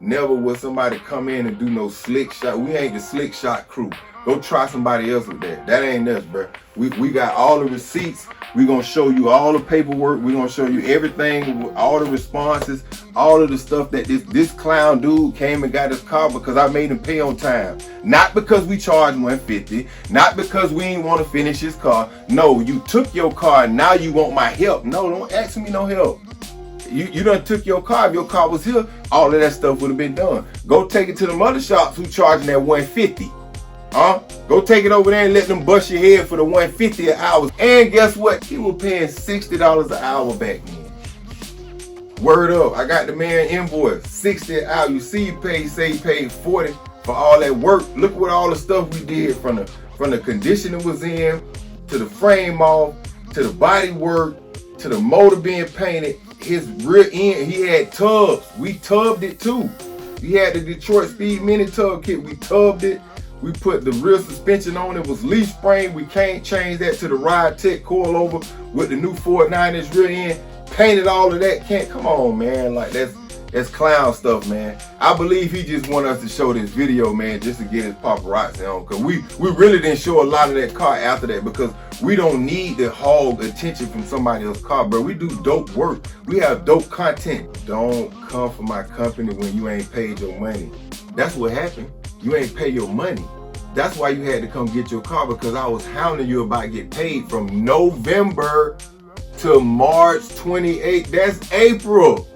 Never will somebody come in and do no slick shot. We ain't the slick shot crew. Go try somebody else with that. That ain't us, bro. We got all the receipts. We gonna show you all the paperwork. We gonna show you everything, all the responses, all of the stuff that this clown dude came and got his car because I made him pay on time. Not because we charged $150. Not because we ain't want to finish his car. No, you took your car and now you want my help. No, don't ask me no help. You done took your car. If your car was here, all of that stuff would have been done. Go take it to the mother shops who charging that $150. Go take it over there and let them bust your head for the $150 an hour. And guess what? He was paying $60 an hour back then. Word up, I got the man invoice, $60 an hour. You see, he paid $40 for all that work. Look what all the stuff we did from the condition it was in, to the frame off, to the body work, to the motor being painted. His rear end, he had tubs. We tubbed it too. He had the Detroit Speed Mini tub kit. We tubbed it. We put the rear suspension on. It was leaf spring. We can't change that to the Ride Tech coilover with the new Ford 9-inch rear end. Painted all of that. Can't, come on, man. Like, that's clown stuff, man. I believe he just want us to show this video, man, just to get his paparazzi on. Because we really didn't show a lot of that car after that, because we don't need to hog attention from somebody else's car, bro. We do dope work. We have dope content. Don't come for my company when you ain't paid your money. That's what happened. You ain't pay your money. That's why you had to come get your car, because I was hounding you about to get paid from November to March 28th. That's April.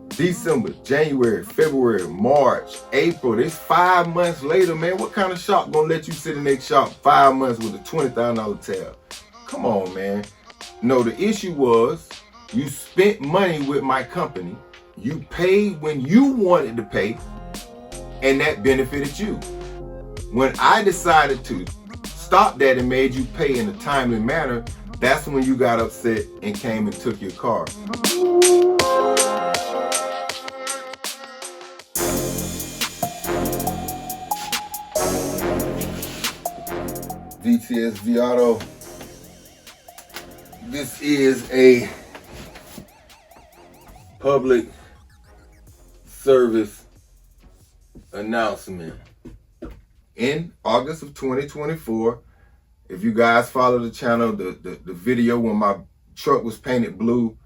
December, January, February, March, April. This 5 months later, man. What kind of shop gonna let you sit in their shop 5 months with a $20,000 tab? Come on, man. No, the issue was you spent money with my company. You paid when you wanted to pay, and that benefited you. When I decided to stop that and made you pay in a timely manner, that's when you got upset and came and took your car. VTSV Auto. This is a public service announcement. In August of 2024, if you guys follow the channel, the video when my truck was painted blue,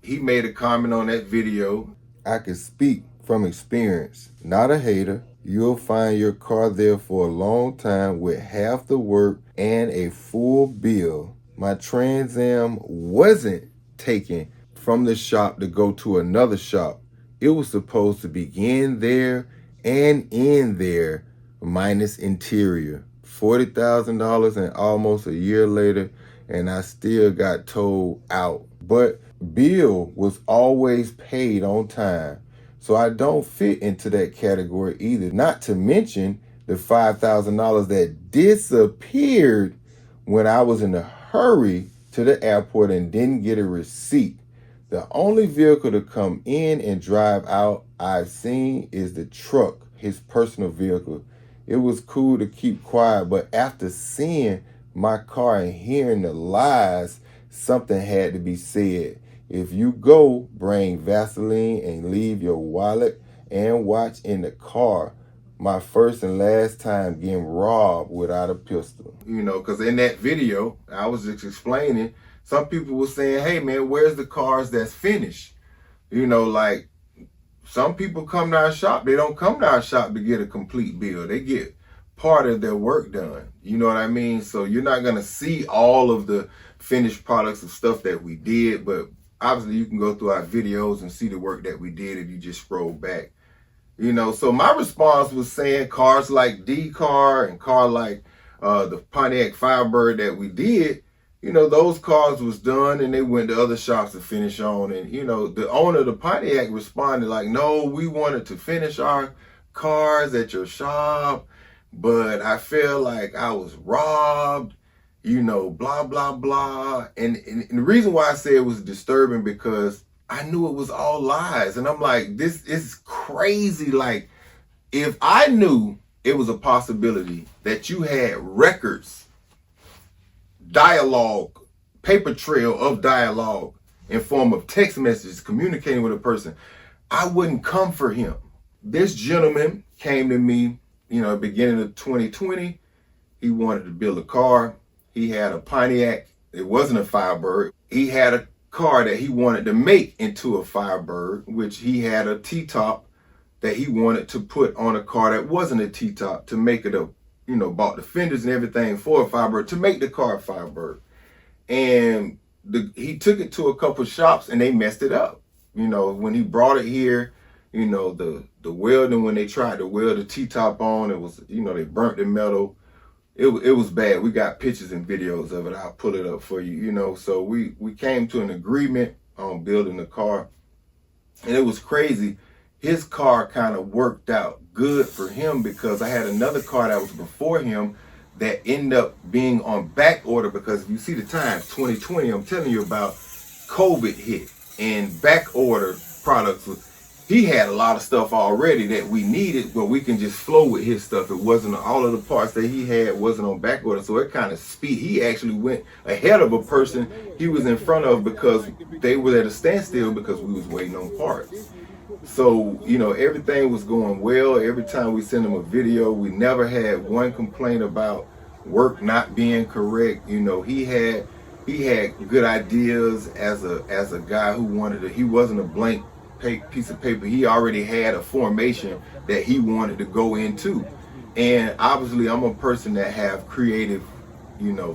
he made a comment on that video. I can speak from experience, not a hater. You'll find your car there for a long time with half the work and a full bill. My Trans Am wasn't taken from the shop to go to another shop. It was supposed to begin there and end there, minus interior. $40,000 and almost a year later, and I still got told out. But bill was always paid on time, so I don't fit into that category either. Not to mention the $5,000 that disappeared when I was in a hurry to the airport and didn't get a receipt. The only vehicle to come in and drive out I've seen is the truck, his personal vehicle. It was cool to keep quiet, but after seeing my car and hearing the lies, something had to be said. If you go, bring Vaseline and leave your wallet and watch in the car. My first and last time getting robbed without a pistol. You know, because in that video, I was just explaining, some people were saying, hey man, where's the cars that's finished? You know, like, some people come to our shop, they don't come to our shop to get a complete bill. They get part of their work done. You know what I mean? So you're not going to see all of the finished products of stuff that we did, but obviously you can go through our videos and see the work that we did if you just scroll back. You know, so my response was saying cars like D-Car and car like the Pontiac Firebird that we did, you know, those cars was done and they went to other shops to finish on. And, you know, the owner of the Pontiac responded like, no, we wanted to finish our cars at your shop, but I feel like I was robbed, you know, blah, blah, blah. And the reason why I say it was disturbing because I knew it was all lies. And I'm like, this is crazy. Like, if I knew it was a possibility that you had records, dialogue, paper trail of dialogue in form of text messages communicating with a person, I wouldn't come for him. this gentleman came to me, beginning of 2020. He wanted to build a car. He had a Pontiac. It wasn't a Firebird. He had a car that he wanted to make into a Firebird, which he had a T-top that he wanted to put on a car that wasn't a T-top to make it a, bought the fenders and everything for a Firebird to make the car a Firebird. And he took it to a couple shops and they messed it up. When he brought it here, the welding, when they tried to weld the T-top on, it was, they burnt the metal. It was bad. We got pictures and videos of it. I'll pull it up for you, So we came to an agreement on building the car. And it was crazy. His car kind of worked out good for him because I had another car that was before him that ended up being on back order because if you see the times, 2020, I'm telling you about, COVID hit and back order products. He had a lot of stuff already that we needed, but we can just flow with his stuff. It wasn't, all of the parts that he had wasn't on back order. So it kind of he actually went ahead of a person he was in front of because they were at a standstill because we was waiting on parts. So, everything was going well. Every time we sent him a video, we never had one complaint about work not being correct. He had good ideas as a guy who wanted to, he wasn't a blank piece of paper. He already had a formation that he wanted to go into. And obviously I'm a person that have creative,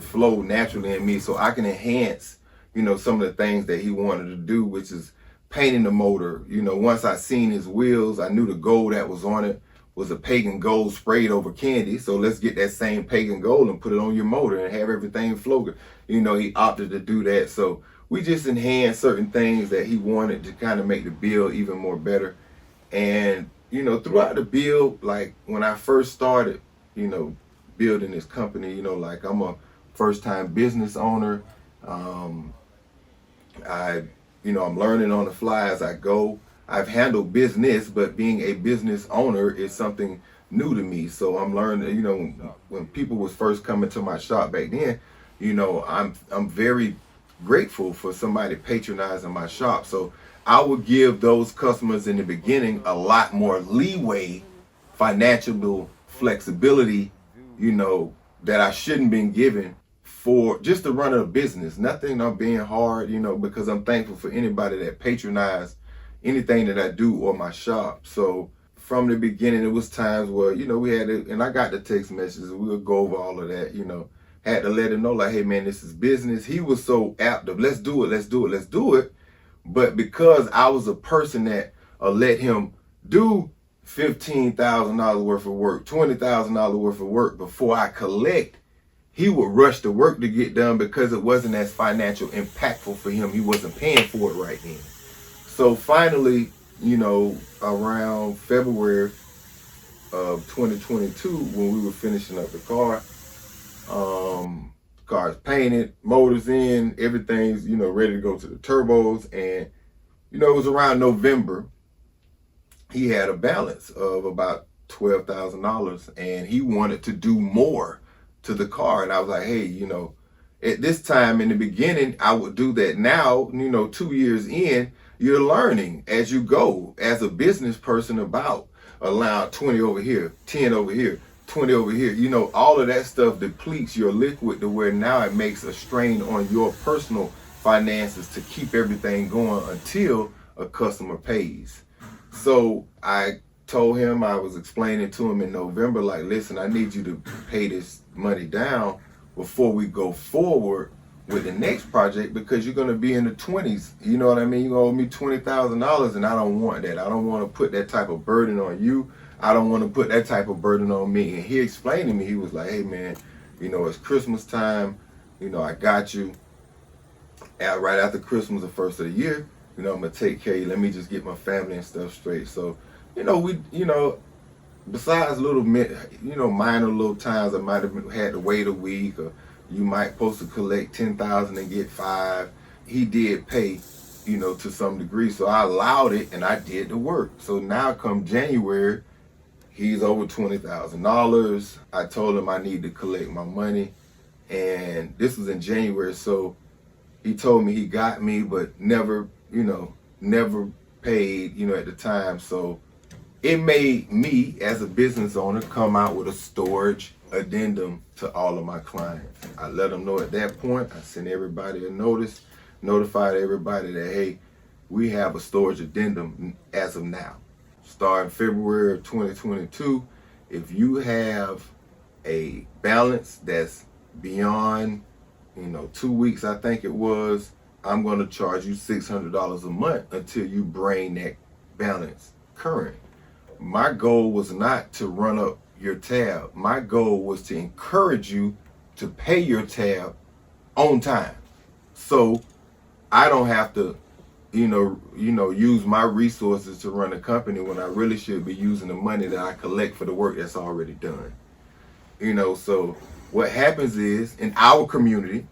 flow naturally in me. So I can enhance, some of the things that he wanted to do, which is painting the motor. Once I seen his wheels, I knew the gold that was on it was a pagan gold sprayed over candy. So let's get that same pagan gold and put it on your motor and have everything flow. He opted to do that. So we just enhanced certain things that he wanted to kind of make the build even more better. And, throughout the build, like when I first started, building this company, like I'm a first time business owner. I'm learning on the fly as I go. I've handled business, but being a business owner is something new to me. So I'm learning, when people was first coming to my shop back then, I'm very grateful for somebody patronizing my shop. So I would give those customers in the beginning a lot more leeway, financial flexibility, that I shouldn't been given for just to run a business. Nothing I'm being hard, because I'm thankful for anybody that patronized anything that I do or my shop. So from the beginning, it was times where, we had it, and I got the text messages. We would go over all of that, had to let him know, like, hey man, this is business. He was so apt of let's do it. But because I was a person that let him do $15,000 worth of work, $20,000 worth of work before I collect, he would rush the work to get done because it wasn't as financial impactful for him. He wasn't paying for it right then. So finally, around February of 2022, when we were finishing up the car, car's painted, motors in, everything's, ready to go to the turbos. And, it was around November, he had a balance of about $12,000 and he wanted to do more to the car. And I was like, hey, at this time in the beginning, I would do that. Now, 2 years in, you're learning as you go as a business person about allow 20 over here, 10 over here, 20 over here. All of that stuff depletes your liquid to where now it makes a strain on your personal finances to keep everything going until a customer pays. So I told him, I was explaining to him in November, like, listen, I need you to pay this money down before we go forward with the next project because you're going to be in the 20s. You know what I mean? You owe me $20,000 and I don't want that. I don't want to put that type of burden on you. I don't want to put that type of burden on me. And he explained to me, he was like, hey man, it's Christmas time. I got you. Right after Christmas, the first of the year, I'm going to take care of you. Let me just get my family and stuff straight. So, besides little, minor little times I might have had to wait a week, or you might supposed to collect 10,000 and get 5. He did pay, to some degree. So I allowed it and I did the work. So now come January, he's over $20,000. I told him I need to collect my money. And this was in January. So he told me he got me, but never, never paid, at the time. So it made me, as a business owner, come out with a storage addendum to all of my clients. I let them know at that point. I sent everybody a notice, notified everybody that, hey, we have a storage addendum as of now. Starting February of 2022, if you have a balance that's beyond, 2 weeks, I think it was, I'm going to charge you $600 a month until you bring that balance current. My goal was not to run up your tab. My goal was to encourage you to pay your tab on time, so I don't have to, use my resources to run a company when I really should be using the money that I collect for the work that's already done. So what happens is, in our community,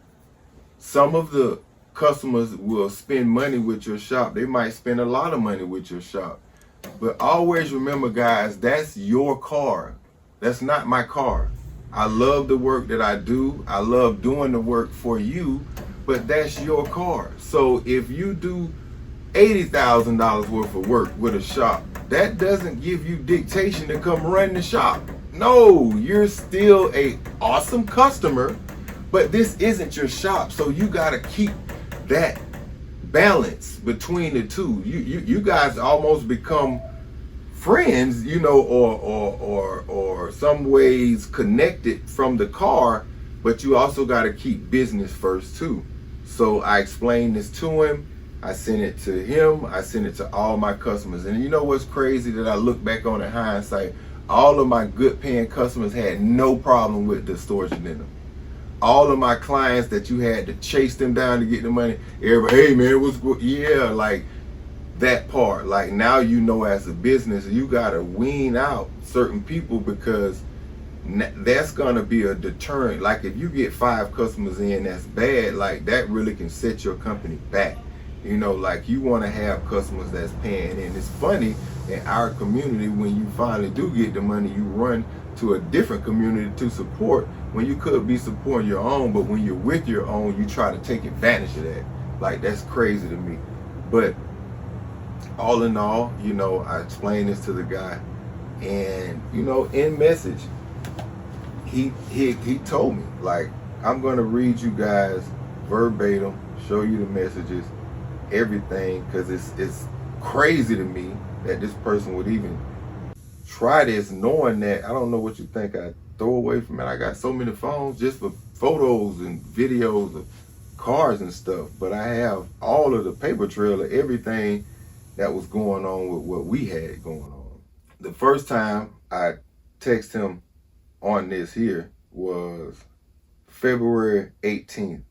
some of the customers will spend money with your shop. They might spend a lot of money with your shop. But always remember, guys, that's your car. That's not my car. I love the work that I do. I love doing the work for you, but that's your car. So if you do $80,000 worth of work with a shop, that doesn't give you dictation to come run the shop. No, you're still a awesome customer, but this isn't your shop. So you got to keep that balance between the two. You guys almost become friends, or some ways connected from the car, but you also got to keep business first too. So I explained this to him. I sent it to him. I sent it to all my customers. And you know what's crazy that I look back on in hindsight? All of my good paying customers had no problem with the storage addendum. All of my clients that you had to chase them down to get the money, everybody, hey man, what's good? Yeah, like that part. Like now, as a business, you gotta wean out certain people, because that's gonna be a deterrent. Like if you get 5 customers in, that's bad. Like that really can set your company back. Like you want to have customers that's paying. And it's funny, in our community, when you finally do get the money, you run to a different community to support, when you could be supporting your own. But when you're with your own, you try to take advantage of that. Like that's crazy to me. But all in all, I explained this to the guy, and in message, he told me, like, I'm gonna read you guys verbatim, show you the messages, everything, because it's crazy to me that this person would even try this, knowing that I don't know what you think I throw away from it. I got so many phones just for photos and videos of cars and stuff, but I have all of the paper trail of everything that was going on with what we had going on. The first time I texted him on this here was February 18th,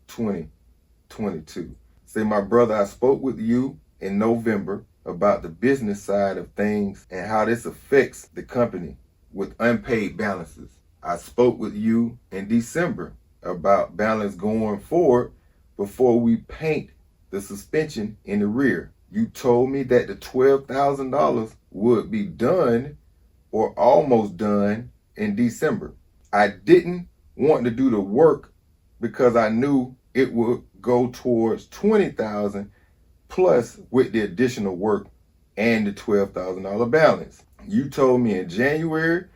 2022. Say, my brother, I spoke with you in November about the business side of things and how this affects the company with unpaid balances. I spoke with you in December about balance going forward before we paint the suspension in the rear. You told me that the $12,000 would be done or almost done in December. I didn't want to do the work because I knew it would go towards $20,000 plus with the additional work and the $12,000 balance. You told me in January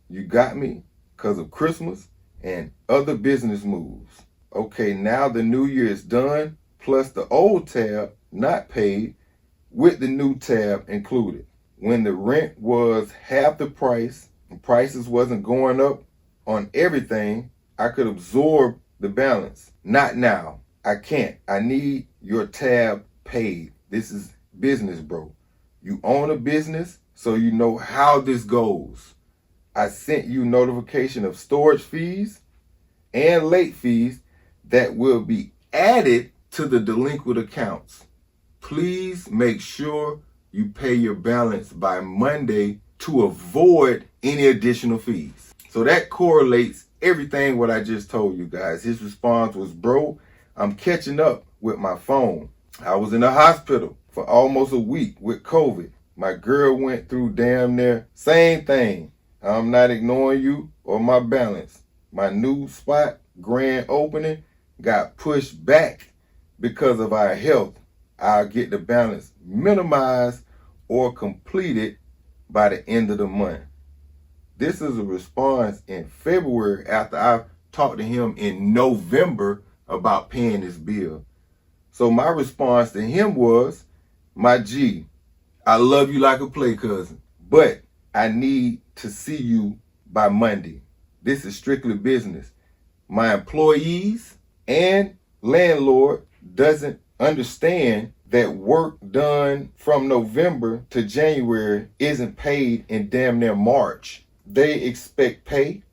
you got me because of Christmas and other business moves. Okay, now the new year is done, plus the old tab not paid with the new tab included. When the rent was half the price and prices wasn't going up on everything, I could absorb the balance. Not now. I can't. I need your tab paid. This is business, bro. You own a business, so you know how this goes. I sent you notification of storage fees and late fees that will be added to the delinquent accounts. Please make sure you pay your balance by Monday to avoid any additional fees. So that correlates everything what I just told you guys. His response was, bro, I'm catching up with my phone. I was in the hospital for almost a week with COVID. My girl went through damn near same thing. I'm not ignoring you or my balance. My new spot, grand opening, got pushed back because of our health. I'll get the balance minimized or completed by the end of the month. This is a response in February after I talked to him in November about paying his bill. So my response to him was, my G, I love you like a play cousin, but I need to see you by Monday. This is strictly business. My employees and landlord doesn't understand that work done from November to January isn't paid in damn near March. They expect pay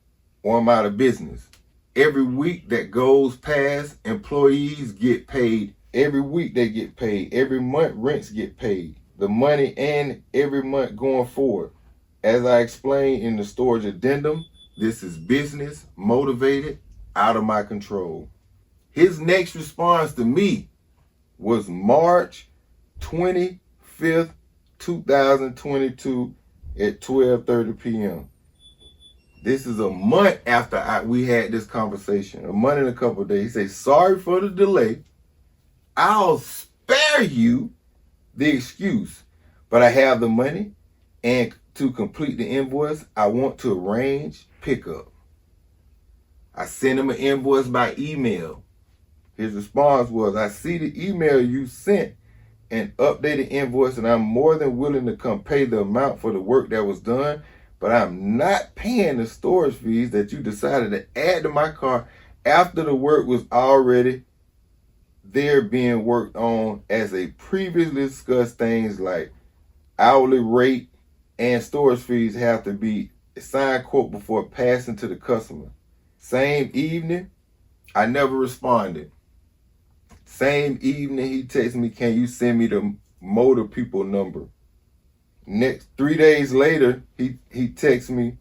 or I'm out of business. Every week that goes past, employees get paid. Every week they get paid. Every month rents get paid. The money and every month going forward. As I explained in the storage addendum, this is business motivated, out of my control. His next response to me was March 25th, 2022 at 12:30 p.m. This is a month after we had this conversation, a month and a couple of days. He said, sorry for the delay. I'll spare you the excuse, but I have the money, and to complete the invoice, I want to arrange pickup. I sent him an invoice by email. His response was, I see the email you sent and updated invoice, and I'm more than willing to come pay the amount for the work that was done, but I'm not paying the storage fees that you decided to add to my car after the work was already there being worked on, as a previously discussed things like hourly rate and storage fees have to be a signed quote before passing to the customer. Same evening, I never responded. Same evening, he texted me, can you send me the motor people number? Next 3 days later, he texts me,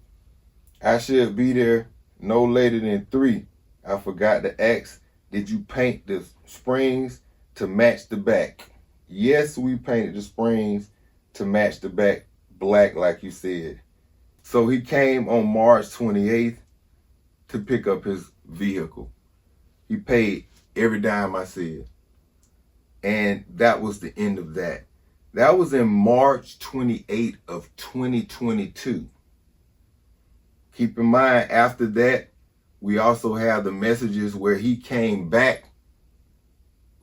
I should be there no later than 3. I forgot to ask, did you paint the springs to match the back? Yes, we painted the springs to match the back black like you said. So he came on March 28th to pick up his vehicle. He paid every dime I said. And that was the end of that. That was in March 28th of 2022. Keep in mind, after that, we also have the messages where he came back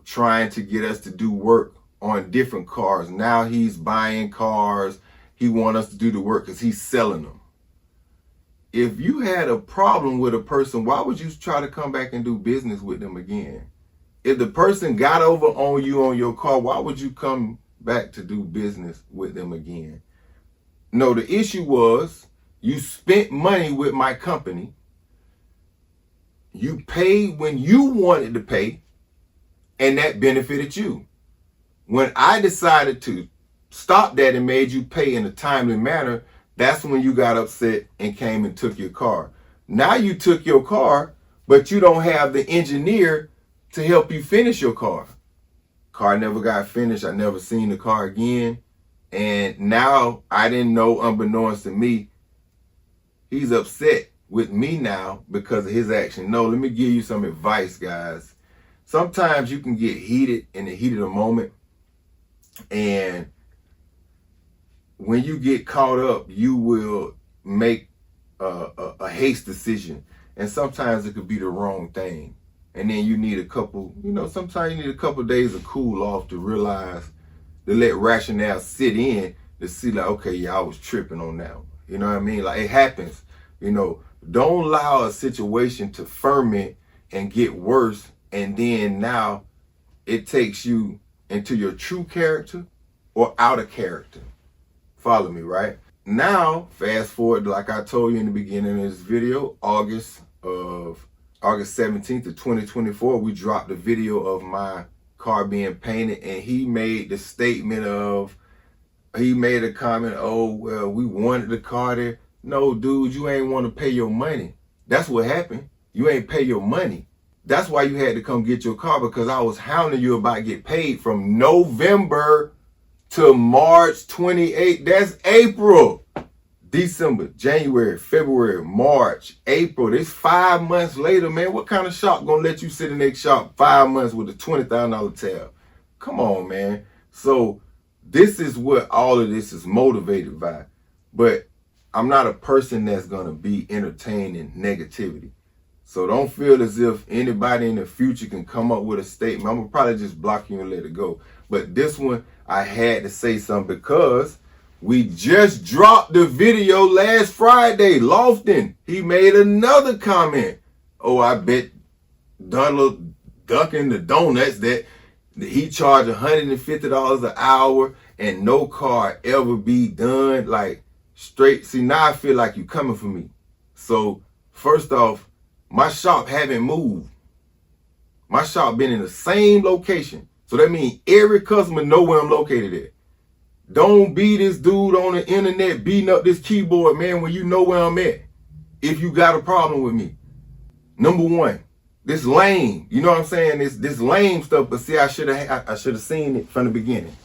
trying to get us to do work on different cars. Now he's buying cars. He wants us to do the work because he's selling them. If you had a problem with a person, why would you try to come back and do business with them again? If the person got over on you on your car, why would you come back to do business with them again? No, the issue was you spent money with my company. You paid when you wanted to pay, and that benefited you. When I decided to stop that and made you pay in a timely manner, that's when you got upset and came and took your car. Now you took your car, but you don't have the engineer to help you finish your car. Car never got finished. I never seen the car again. And now I didn't know, unbeknownst to me, he's upset with me now because of his action. No, let me give you some advice, guys. Sometimes you can get heated in the heat of the moment, and when you get caught up, you will make a haste decision, and sometimes it could be the wrong thing. And then you need a couple, sometimes you need a couple days of cool off to realize, to let rationale sit in, to see like, okay, yeah, I was tripping on that one. You know what I mean? Like, it happens. Don't allow a situation to ferment and get worse, and then now it takes you into your true character or out of character. Follow me, right? Now, fast forward, like I told you in the beginning of this video, August 17th of 2024, we dropped a video of my car being painted, and he made the statement of, he made a comment, oh, well, we wanted the car there. No, dude, you ain't want to pay your money. That's what happened. You ain't pay your money. That's why you had to come get your car, because I was hounding you about to get paid from November to March 28th. That's April. December, January, February, March, April. This 5 months later, man. What kind of shop gonna let you sit in their shop 5 months with a $20,000 tab? Come on, man. So this is what all of this is motivated by. but I'm not a person that's going to be entertaining negativity. So don't feel as if anybody in the future can come up with a statement. I'm going to probably just block you and let it go. But this one, I had to say something because we just dropped the video last Friday. Lofton, he made another comment. Oh, I bet Duncan the Donuts that he charged $150 an hour and no car ever be done. Like, straight. See, now I feel like you coming for me. So, first off, my shop haven't moved. My shop been in the same location. So that means every customer know where I'm located at. Don't be this dude on the internet beating up this keyboard, man, when you know where I'm at. If you got a problem with me. Number one, this lame. You know what I'm saying? This lame stuff, but see, I should have seen it from the beginning.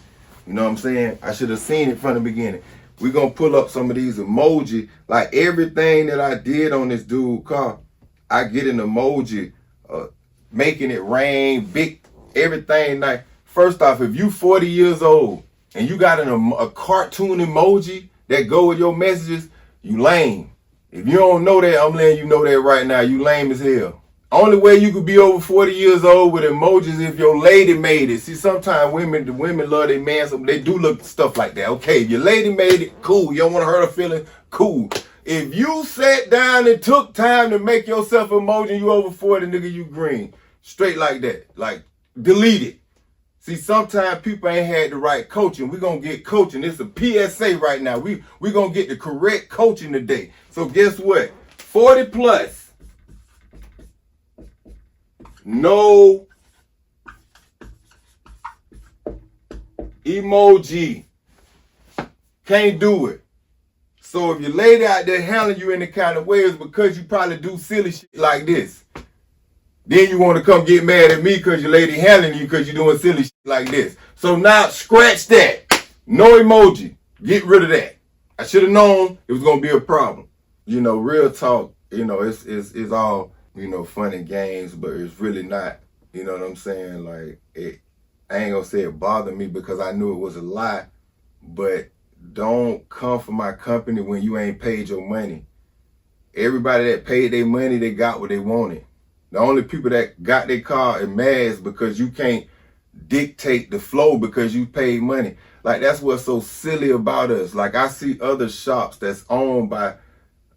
You know what I'm saying? I should have seen it from the beginning. We're going to pull up some of these emoji. Like everything that I did on this dude car, I get an emoji, making it rain, big, everything. Like, first off, if you 40 years old and you got a cartoon emoji that go with your messages, you lame. If you don't know that, I'm letting you know that right now. You lame as hell. Only way you could be over 40 years old with emojis if your lady made it. See, sometimes the women love their man, so they do look stuff like that. Okay, if your lady made it, cool. You don't want to hurt her feeling, cool. If you sat down and took time to make yourself emoji, you over 40, nigga, you green. Straight like that. Like, delete it. See, sometimes people ain't had the right coaching. We're going to get coaching. It's a PSA right now. We going to get the correct coaching today. So guess what? 40 plus. No emoji. Can't do it. So if your lady out there handling you any kind of way, it's because you probably do silly shit like this. Then you want to come get mad at me because your lady handling you because you're doing silly shit like this. So now scratch that. No emoji. Get rid of that. I should have known it was going to be a problem. You know, real talk, you know, it's all, you know, fun and games, but it's really not. You know what I'm saying? Like, I ain't going to say it bothered me because I knew it was a lie, but don't come for my company when you ain't paid your money. Everybody that paid their money, they got what they wanted. The only people that got their car are mad because you can't dictate the flow because you paid money. Like, that's what's so silly about us. Like, I see other shops that's owned by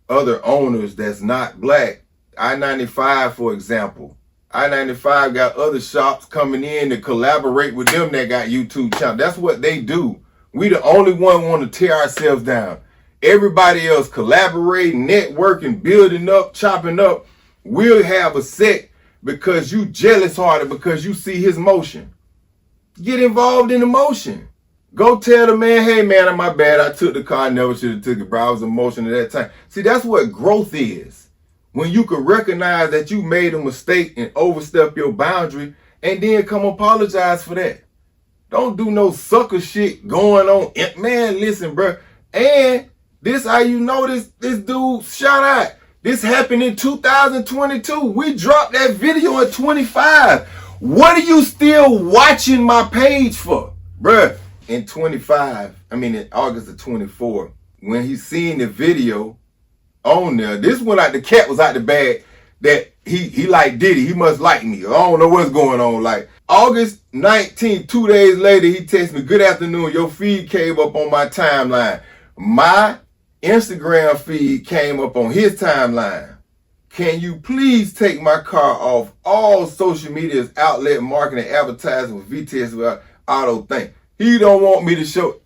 other owners that's not black. I-95, for example. I-95 got other shops coming in to collaborate with them that got YouTube channel. That's what they do. We the only one want to tear ourselves down. Everybody else collaborating, networking, building up, chopping up. We'll have a set because you jealous hearted because you see his motion. Get involved in the motion. Go tell the man, hey man, my bad. I took the car. I never should have took it, bro. I was emotional at that time. See, that's what growth is. When you can recognize that you made a mistake and overstep your boundary and then come apologize for that. Don't do no sucker shit going on. Man, listen, bro. And this how you know this dude, shout out. This happened in 2022. We dropped that video in 25. What are you still watching my page for? Bruh, in 25, in August of 24, when he seen the video on there, this one the cat was out the bag that he like Diddy. He must like me. I don't know what's going on. Like, August 19th, 2 days later, he texted me, good afternoon, your feed came up on my timeline. My Instagram feed came up on his timeline. Can you please take my car off all social media's outlet marketing advertising with VTSV auto thing? He don't want me to show.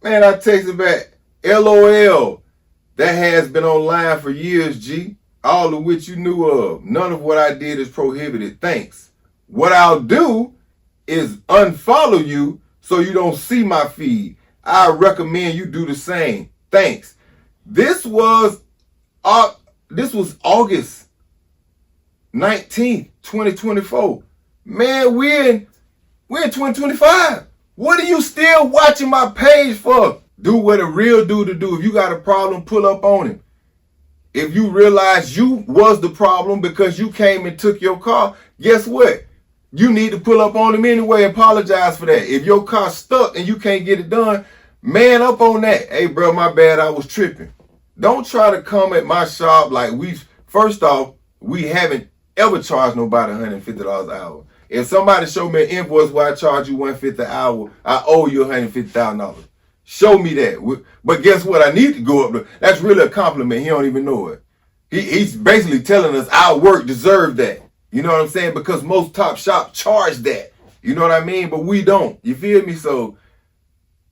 Man, I texted back, LOL. That has been online for years, G. All of which you knew of. None of what I did is prohibited. Thanks. What I'll do is unfollow you so you don't see my feed. I recommend you do the same. Thanks. This was August 19th, 2024. Man, we're in 2025. What are you still watching my page for? Do what a real dude to do. If you got a problem, pull up on him. If you realize you was the problem because you came and took your car, guess what? You need to pull up on him anyway and apologize for that. If your car's stuck and you can't get it done, Man up on that. Hey, bro, my bad, I was tripping. Don't try to come at my shop like first off, we haven't ever charged nobody $150 an hour. If somebody show me an invoice where I charge you $150 an hour, I owe you $150,000. Show me that. But guess what? I need to go up to. That's really a compliment. He don't even know it. He's basically telling us our work deserves that. You know what I'm saying? Because most top shops charge that. You know what I mean? But we don't. You feel me? So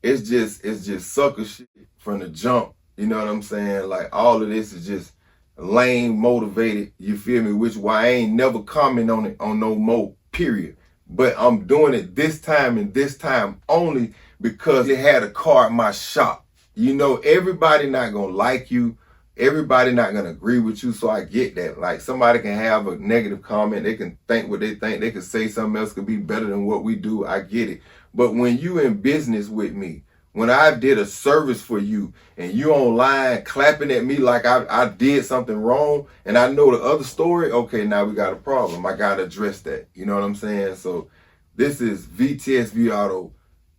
it's just sucker shit from the jump. You know what I'm saying? Like all of this is just lame motivated. You feel me? Which why I ain't never comment on it on no more. Period. But I'm doing it this time and this time only because it had a car at my shop. You know, everybody not gonna like you. Everybody not gonna agree with you. So I get that. Like somebody can have a negative comment. They can think what they think. They can say something else could be better than what we do. I get it. But when you in business with me, when I did a service for you and you online clapping at me like I did something wrong and I know the other story, okay, now we got a problem. I got to address that. You know what I'm saying? So this is VTSV Auto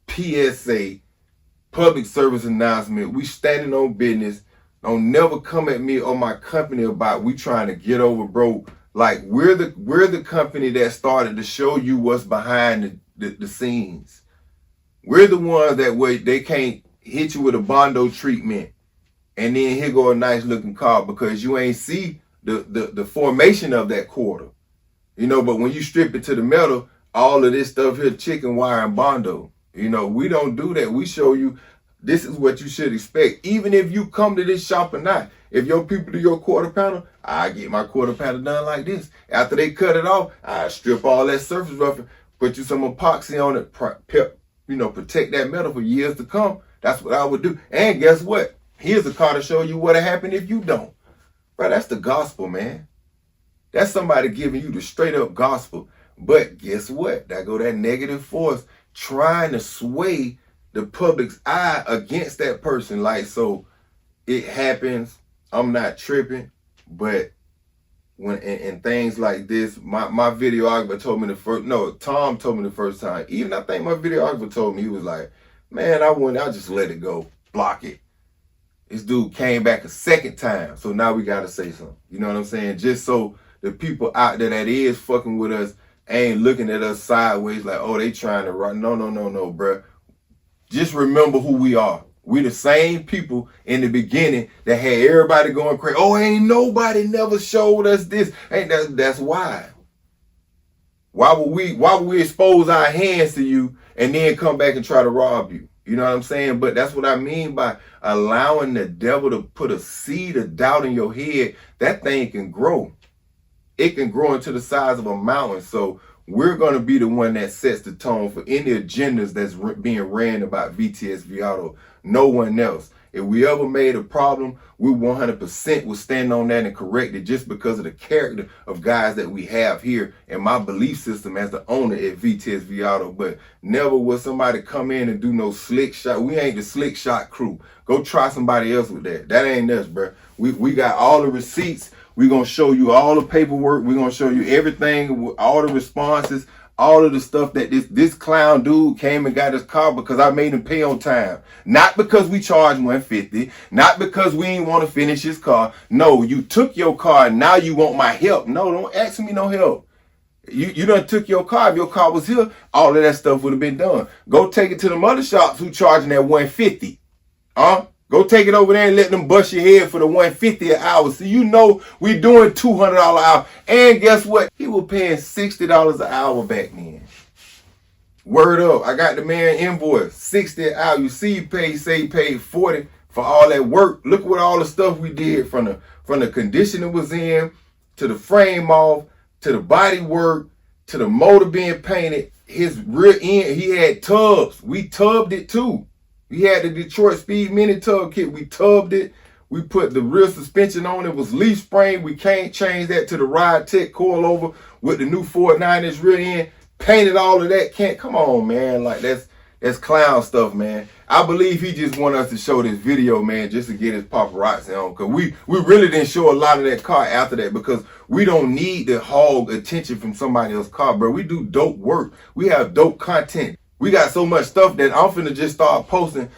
PSA public service announcement. We standing on business. Don't never come at me or my company about we trying to get over, bro. Like we're the company that started to show you what's behind the scenes. We're the ones that wait, they can't hit you with a Bondo treatment and then here go a nice looking car because you ain't see the formation of that quarter. You know, but when you strip it to the metal, all of this stuff here, chicken wire and Bondo. You know, we don't do that. We show you this is what you should expect. Even if you come to this shop or not, if your people do your quarter panel, I get my quarter panel done like this. After they cut it off, I strip all that surface roughing, put you some epoxy on it, protect that metal for years to come. That's what I would do. And guess what? Here's a car to show you what'll happen if you don't. Bro, that's the gospel, man. That's somebody giving you the straight up gospel. But guess what? That go that negative force trying to sway the public's eye against that person. Like, so it happens. I'm not tripping. But when and things like this, my videographer told me Tom told me the first time. Even I think my videographer told me, he was like, man, I'll just let it go. Block it. This dude came back a second time. So now we gotta say something. You know what I'm saying? Just so the people out there that is fucking with us ain't looking at us sideways like, oh, they trying to run. No, bruh. Just remember who we are. We the same people in the beginning that had everybody going crazy. Oh, ain't nobody never showed us this. That's why. Why would we expose our hands to you and then come back and try to rob you? You know what I'm saying? But that's what I mean by allowing the devil to put a seed of doubt in your head. That thing can grow. It can grow into the size of a mountain. So we're going to be the one that sets the tone for any agendas that's being ran about VTSV Auto. No one else. If we ever made a problem, we 100% will stand on that and correct it just because of the character of guys that we have here and my belief system as the owner at VTSV Auto. But never will somebody come in and do no slick shot. We ain't the slick shot crew. Go try somebody else with that. That ain't us, bro. We got all the receipts. We're going to show you all the paperwork. We're going to show you everything, all the responses, all of the stuff that this clown dude came and got his car because I made him pay on time. Not because we charged $150. Not because we didn't want to finish his car. No, you took your car and now you want my help. No, don't ask me no help. You done took your car. If your car was here, all of that stuff would have been done. Go take it to the mother shops who charging that $150. Go take it over there and let them bust your head for the $150 an hour. So you know we doing $200 an hour. And guess what? He was paying $60 an hour back then. Word up. I got the man invoice. $60 an hour. You see he paid $40 for all that work. Look what all the stuff we did from the condition it was in, to the frame off, to the body work, to the motor being painted. His rear end, he had tubs. We tubbed it too. We had the Detroit Speed Mini tub kit. We tubbed it. We put the rear suspension on. It was leaf spring. We can't change that to the Ride Tech coilover with the new 4.9-inch rear end. Painted all of that. Can't come on, man. Like that's clown stuff, man. I believe he just want us to show this video, man, just to get his paparazzi on. Cause we really didn't show a lot of that car after that because we don't need to hog attention from somebody else's car, bro. We do dope work. We have dope content. We got so much stuff that I'm finna just start posting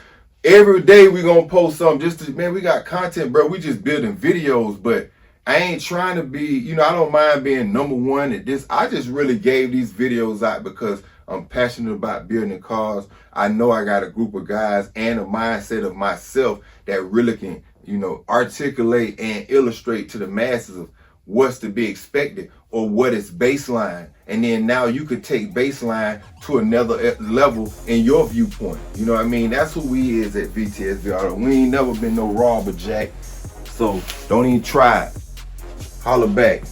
every day we gonna post something just to, man, we got content, bro. We just building videos, but I ain't trying to be, you know, I don't mind being #1 at this. I just really gave these videos out because I'm passionate about building cars. I know I got a group of guys and a mindset of myself that really can, you know, articulate and illustrate to the masses of what's to be expected or what is baseline. And then now you could take baseline to another level in your viewpoint. You know what I mean? That's who we is at VTSV Auto. We ain't never been no robber jack. So don't even try it. Holler back.